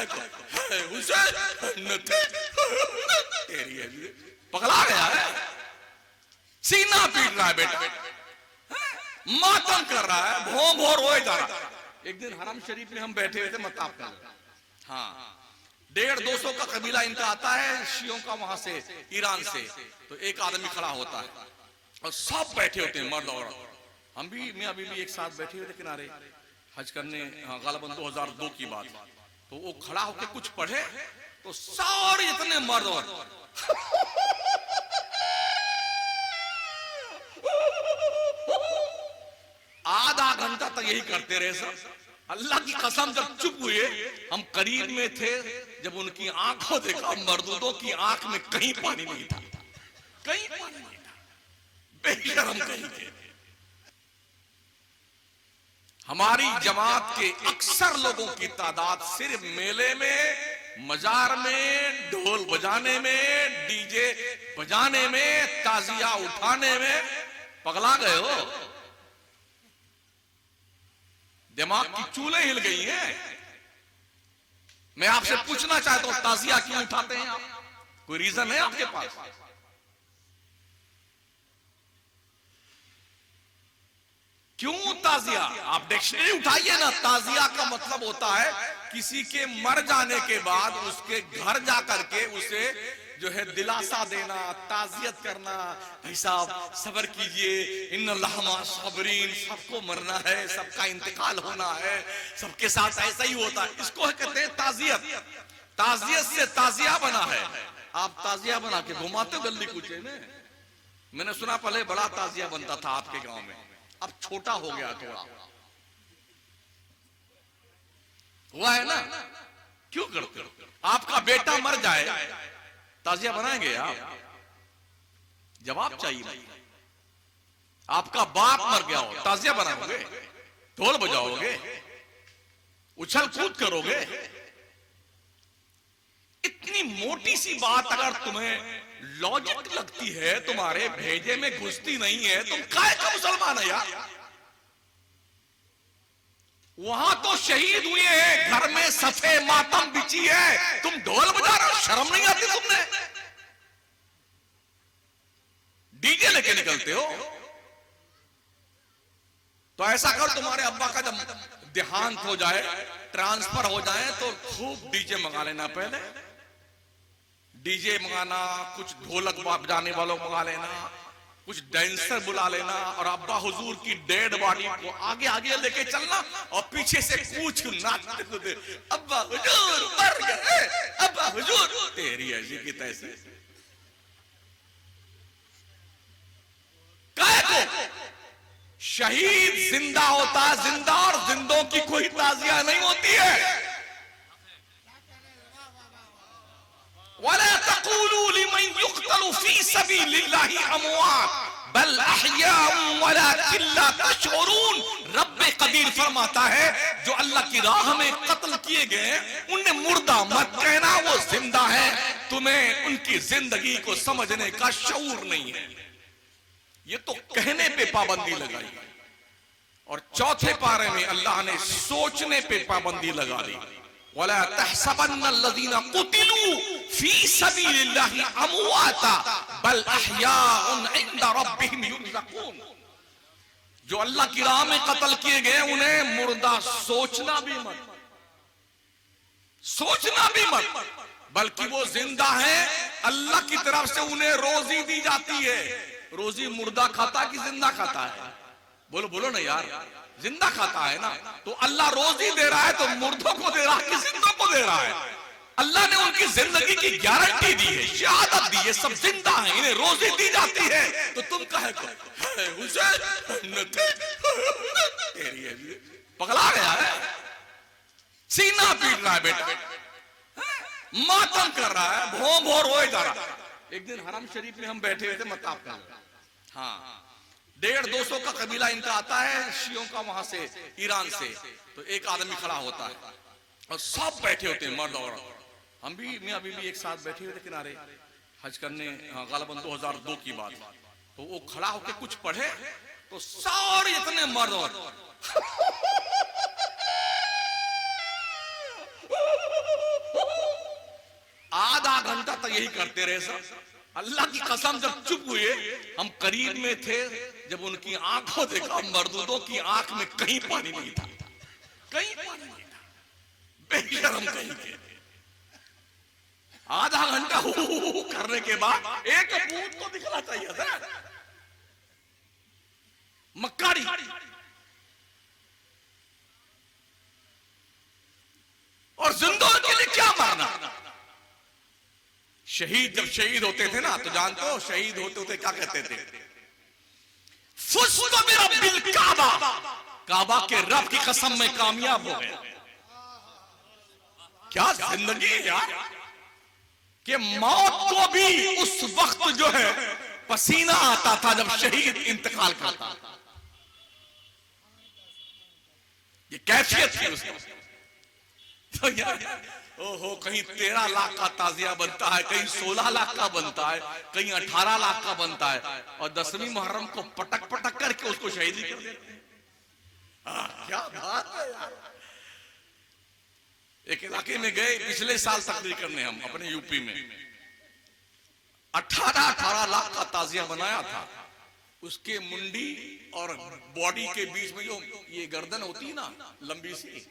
कहे को हुसैन तेरी है, पगला गया है, सीना पीट रहा है बेटा, मातम कर रहा है, भों भों रोए जा रहा है। एक दिन हरम शरीफ में हम बैठे हुए थे मताब कर, हाँ 150-200 का कबीला इनका आता है शियों का, वहां से ईरान से। तो एक आदमी खड़ा होता है और सब बैठे होते हैं मर्द औरत, हम भी मैं अभी भी एक साथ बैठे हुए थे किनारे हज करने, हाँ गालिबन 2002 की बात। तो वो खड़ा होकर कुछ पढ़े तो सारे इतने मर्द और आधा घंटा तक यही करते रहे सब। अल्लाह की कसम जब चुप हुए, हम करीब में थे, जब उनकी आंखों देखा, मर्दों की आंख में कहीं पानी नहीं था, कहीं पानी नहीं था, बेशरम कहीं थे। हमारी जमात के अक्सर लोगों की तादाद सिर्फ मेले में, मजार में, ढोल बजाने में, डीजे बजाने में, ताजिया उठाने में पगला गए हो। दिमाग की चूलें हिल गई हैं। मैं आपसे पूछना चाहता हूं, ताजिया क्यों उठाते हैं आप? कोई रीजन है आपके पास? क्यों ताजिया? आप डिक्शनरी उठाइए ना, ताजिया का मतलब होता है किसी के मर जाने के बाद उसके घर जाकर के उसे जो है दिलासा देना, ताजियत करना, भाई साहब सब्र कीजिए, इन्नल्लाह मअस साबिरीन, सबको मरना है, सबका इंतकाल होना है, सबके साथ ऐसा ही होता है, इसको कहते हैं ताजियत। ताजियत से ताजिया बना है। आप ताजिया बना के घुमाते गली कूचे में। मैंने सुना पहले बड़ा ताजिया बनता था आपके गांव में, अब छोटा हो गया थोड़ा, हुआ है ना? क्यों करते हो? आपका बेटा मर जाए, ताजिया बनाएंगे आप? जवाब चाहिए। आपका बाप मर गया हो, ताजिया बनाओगे? ढोल बजाओगे? उछल कूद करोगे? इतनी मोटी सी बात अगर तुम्हें लॉजिक लगती है, तुम्हारे भेजे में घुसती नहीं है, तुम काहे का मुसलमान है यार? वहां तो शहीद हुए हैं, घर में सफे मातम बिछी है, तुम ढोल बजा रहे हो, शर्म नहीं आती तुमने? डीजे लेके निकलते हो। तो ऐसा कर, तुम्हारे अब्बा का जब देहांत हो जाए, ट्रांसफर हो जाए, तो खूब डीजे मंगा लेना। पहले डीजे मंगाना, कुछ ढोलक बजाने वालों मंगा लेना, कुछ डांसर बुला लेना, और अब्बा हुजूर की डेड बॉडी को आगे आगे लेके चलना, और पीछे से कुछ नाचते कूदते, अब्बा हुजूर मर गए, अब्बा हुजूर तेरी ऐसी की तैसी। काहे को? शहीद जिंदा होता है, जिंदा, और जिंदों की कोई ताजिया नहीं होती है। वला तक़ूलू लिमन युक़तलु फ़ी सबीलिल्लाहि अमवात बल अहयाउन वलाकिन ला तशऊरून। रब्बे कदीर फरमाता है, जो अल्लाह की राह में कत्ल किए गए उन्हें मुर्दा मत कहना, वो जिंदा है। तुम्हें उनकी जिंदगी को समझने का शऊर नहीं है। ये तो कहने पे पाबंदी लगाई, और चौथे पारे में अल्लाह ने सोचने पे पाबंदी लगा दी। वला तहसबन्नल्लज़ीना कुतिलू फी सबीलिल्लाहि अमवाता बल अहयाउन इंदा रब्बिहिम युरज़क़ून। जो अल्लाह की राह में कत्ल किए गए उन्हें मुर्दा सोचना भी मत, सोचना भी मत, बल्कि वो जिंदा है, अल्लाह की तरफ से उन्हें रोजी दी जाती है। रोजी मुर्दा खाता कि जिंदा खाता है? बोलो बोलो ना यार, जिंदा खाता है ना। तो अल्लाह रोजी दे रहा है तो मुर्दों को दे रहा है कि जिंदों को दे रहा है? अल्लाह ने उनकी जिंदगी की गारंटी दी है, शहादत दी है, सब जिंदा है, इन्हें रोजी दी जाती है। तो तुम कहे को हुसैन तेरी है, पगला गया है, सीना पीट रहा है बेटा, मातम कर रहा है, भों भों रोए जा रहा है। एक दिन हरम शरीफ में हम बैठे हुए थे मताब कर, हाँ 150-200 का कबीला इनका आता है शियों का, वहां से ईरान से। तो एक आदमी खड़ा होता है और सब बैठे होते हैं मर्द औरत, हम भी मैं अभी भी एक साथ बैठे हुए थे किनारे हज करने, हाँ गालिबन 2002 की बात। तो वो खड़ा होकर कुछ पढ़े तो सारे इतने मर्द औरत यही करते रहे सब। अल्लाह की कसम, जब चुप हुए, हम करीब में थे, जब उनकी आंखों देखा, मर्दूदों की आंख में कहीं पानी नहीं था, कहीं पानी नहीं था, बेशरम कहीं के। आधा घंटा करने के बाद एक बूंद तो दिखना चाहिए था। मक्कारी और जिंदों के लिए क्या मारना। शहीद जब शहीद होते थे ना, तो जानते हो शहीद होते होते क्या कहते थे? फुज़्तु बिरब्बिल काबा, काबा के रब की कसम में कामयाब हो गया। क्या जिंदगी है यार, कि मौत को भी उस वक्त जो है पसीना आता था जब शहीद इंतकाल करता था। ये कैफियत थी उसकी। तो यार ओहो, कहीं 13 लाख का ताजिया बनता है, कहीं 16 लाख का बनता है, कहीं 18 लाख का बनता है, और 10वीं मुहर्रम को पटक पटक करके उसको शहीदी कर देते हैं। क्या बात है यार। एक इलाके में गए पिछले साल तकरीर करने, हम अपने यूपी में 18 लाख का ताजिया बनाया था। उसके मुंडी और बॉडी के बीच में जो ये गर्दन होती है ना लंबी सी,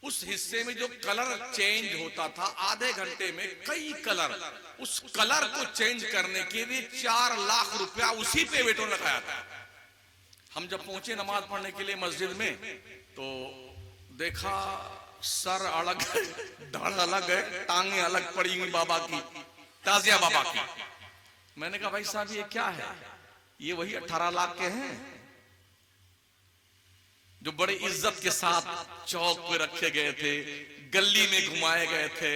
उस हिस्से में जो कलर चेंज होता था आधे घंटे में कई कलर, उस कलर को चेंज करने के लिए 4 लाख रुपया उसी पे वेटो लगाया था। हम जब पहुंचे नमाज पढ़ने के लिए मस्जिद में, तो देखा सर अलग है, धड़ अलग है, टांगे अलग पड़ी हुई बाबा की, ताजिया बाबा की। मैंने कहा भाई साहब ये क्या है? ये वही 18 लाख के हैं जो बड़े इज्जत के साथ चौक पे रखे गए थे, गली में घुमाए गए थे,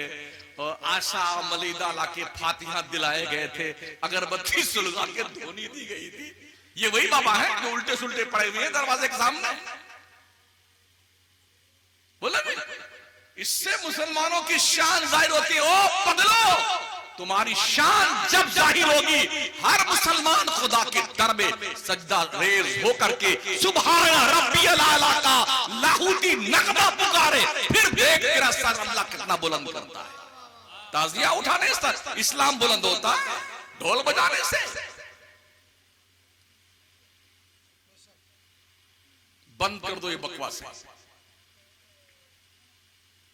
और आशा मलीदा लाके फातिहा दिलाए गए थे, अगरबत्ती सुलगा के धोनी दी गई थी। ये वही बाबा है जो उल्टे सुल्टे पड़े हुए हैं दरवाजे के सामने। बोला इससे मुसलमानों की शान जाहिर होती है। ओ पगलो, तुम्हारी शान जब जाहिर होगी, हर मुसलमान खुदा के दर में सजदा रेज होकर के सुभान रब्बियल आला का लाहूती नगमा पुकारे, फिर देख तेरा सर अल्लाह कितना बुलंद करता है। ताजिया उठाने से इस्लाम बुलंद होता है, ढोल बजाने से। बंद कर दो ये बकवास।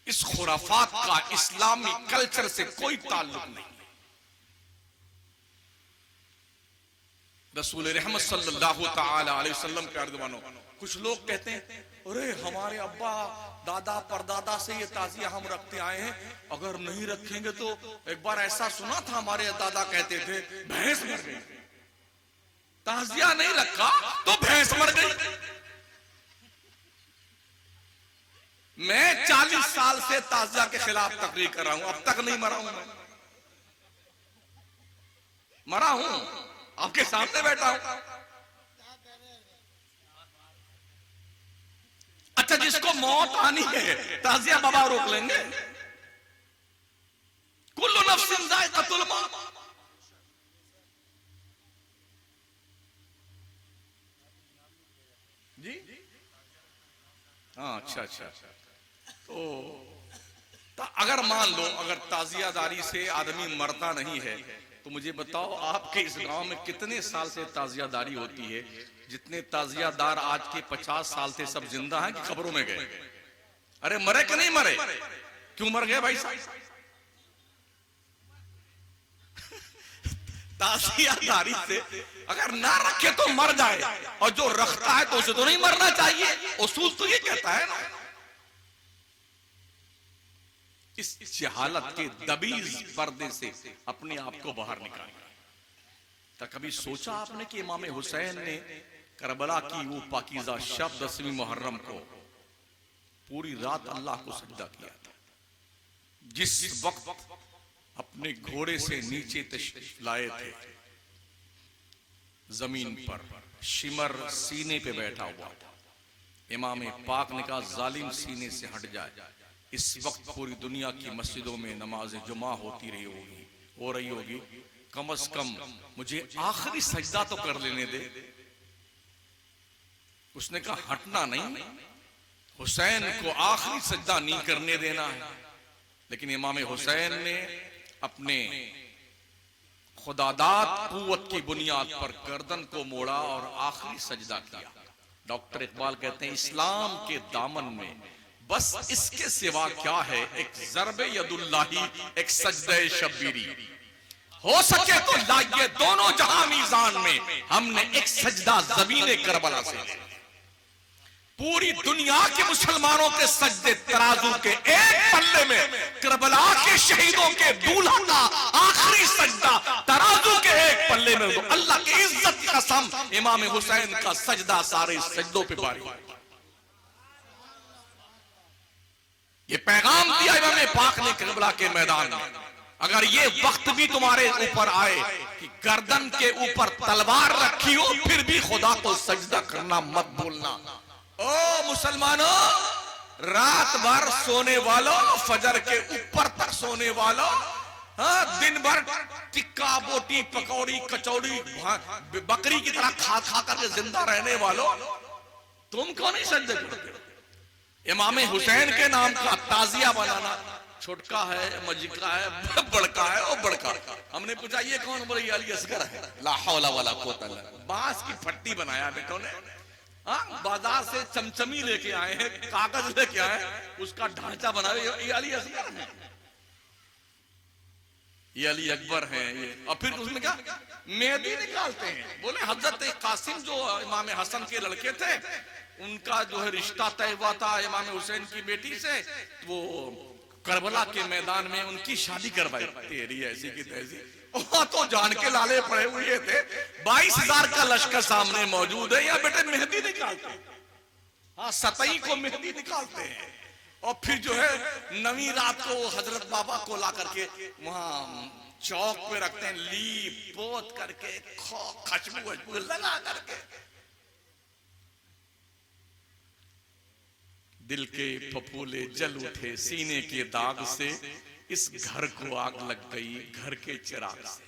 इस खुराफात का इस्लामी कल्चर से कोई ताल्लुक नहीं। रसूल रहमत सल्लल्लाहु तआला अलैहि वसल्लम के अर्दवानो, कुछ लोग कहते हैं अरे हमारे अब्बा दादा परदादा से ये ताजिया हम रखते आए हैं, अगर नहीं रखेंगे तो। एक बार ऐसा सुना था, हमारे दादा कहते थे भैंस मर गई, ताजिया नहीं रखा तो भैंस मर गई। मैं 40 साल से ताजिया के खिलाफ तकरीर कर रहा हूं, अब तक नहीं मरा हूं। मैं मरा हूं, आपके सामने बैठा हूं। अच्छा, जिसको मौत आनी है ताजिया बाबा रोक लेंगे? कुल्लु नफ्सिन जायकातुल मौत। जी हाँ, अच्छा। तो अगर मान लो अगर ताजियादारी से आदमी मरता नहीं है, तो मुझे बताओ आपके इस गांव में कितने साल से ताजियादारी होती है? जितने ताजियादार आज के 50 साल से सब जिंदा हैं कि खबरों में गए? अरे मरे कि नहीं मरे? क्यों मर गए भाई साहब? ताजियादारी से अगर ना रखे तो मर जाए, और जो रखता है तो उसे तो नहीं मरना चाहिए। उसूल तो ये कहता है ना। इस जहालत के दबीज पर्दे से अपने आप को बाहर निकालना। तो कभी सोचा आपने कि इमाम हुसैन ने करबला की वो पाकीज़ा शब 10वीं मुहर्रम को पूरी रात अल्लाह को सजदा किया था? जिस वक्त अपने घोड़े से नीचे तशरीफ लाए थे, जमीन पर शिमर सीने पे बैठा हुआ था। इमाम पाक ने कहा जालिम सीने से हट जाए। इस वक्त पूरी दुनिया की मस्जिदों में नमाज जुमा होती हो रही होगी, कम से कम मुझे आखिरी सजदा तो कर लेने दे। उसने कहा हटना नहीं, हुसैन को आखिरी सजदा नहीं करने देना है। लेकिन इमाम हुसैन ने अपने खुदादाद कुव्वत की बुनियाद पर गर्दन को मोड़ा और आखिरी सजदा किया। डॉक्टर इकबाल कहते हैं इस्लाम के दामन में बस इसके सिवा क्या है, एक ज़रबे यदुल्लाही, एक सजदे शब्बीरी। हो सके तो लाइए दोनों जहां मीज़ान में, हमने एक सजदा ज़मीने करबला से। पूरी दुनिया के मुसलमानों के सजदे तराजू के एक पल्ले में, करबला के शहीदों के दूल्हा का आखिरी सजदा तराजू के एक पल्ले में। तो अल्लाह की इज्जत की कसम, इमाम हुसैन का सजदा सारे सजदों पे भारी। ये पैगाम दिया इमाम पाक ने करबला के मैदान में। अगर ये वक्त भी तुम्हारे ऊपर आए कि गर्दन के ऊपर तलवार रखी हो, फिर भी खुदा को सजदा करना मत भूलना। ओ मुसलमानों, रात भर सोने वालों, फजर के ऊपर तक सोने वालों, हाँ, दिन भर टिक्का बोटी पकौड़ी कचौड़ी बकरी की तरह खा खा करके जिंदा रहने वालों, तुम क्यों नहीं सजदे करते? इमाम हुसैन के नाम का ताजिया बनाना, छोटका है, मजिका है, बड़का है, ओ बड़का। हमने पूछा ये कौन? बोले ये अली असगर है। ला हौला वला कुव्वता इल्ला बिल्लाह। बांस की फट्टी बनाया बेटों ने, हाँ, बाजार से चमचमी लेके आए हैं, कागज लेके आए, उसका ढांचा बनाए, ये अली असगर है, ये अली अकबर है ये। और फिर उसमें क्या मेहदी निकालते हैं। बोले हजरत कासिम जो इमाम हसन के लड़के थे, उनका जो है रिश्ता तय हुआ था इमाम हुसैन की बेटी से, वो करबला के मैदान में उनकी शादी करवाई। तेरी ऐसी की तैसी, वहां तो जान के लाले पड़े हुए थे। 22,000 का लश्कर सामने मौजूद है, यहाँ बेटे मेहंदी निकालते हैं, हाँ, सतई को मेहंदी निकालते हैं। और फिर जो है नवी रात को हजरत बाबा को ला करके वहां चौक पे रखते हैं, लीप पोत करके, खुशबू लगा करके। दिल के फफूले जल उठे सीने के दाग से, इस घर को आग लग गई घर के चिराग से।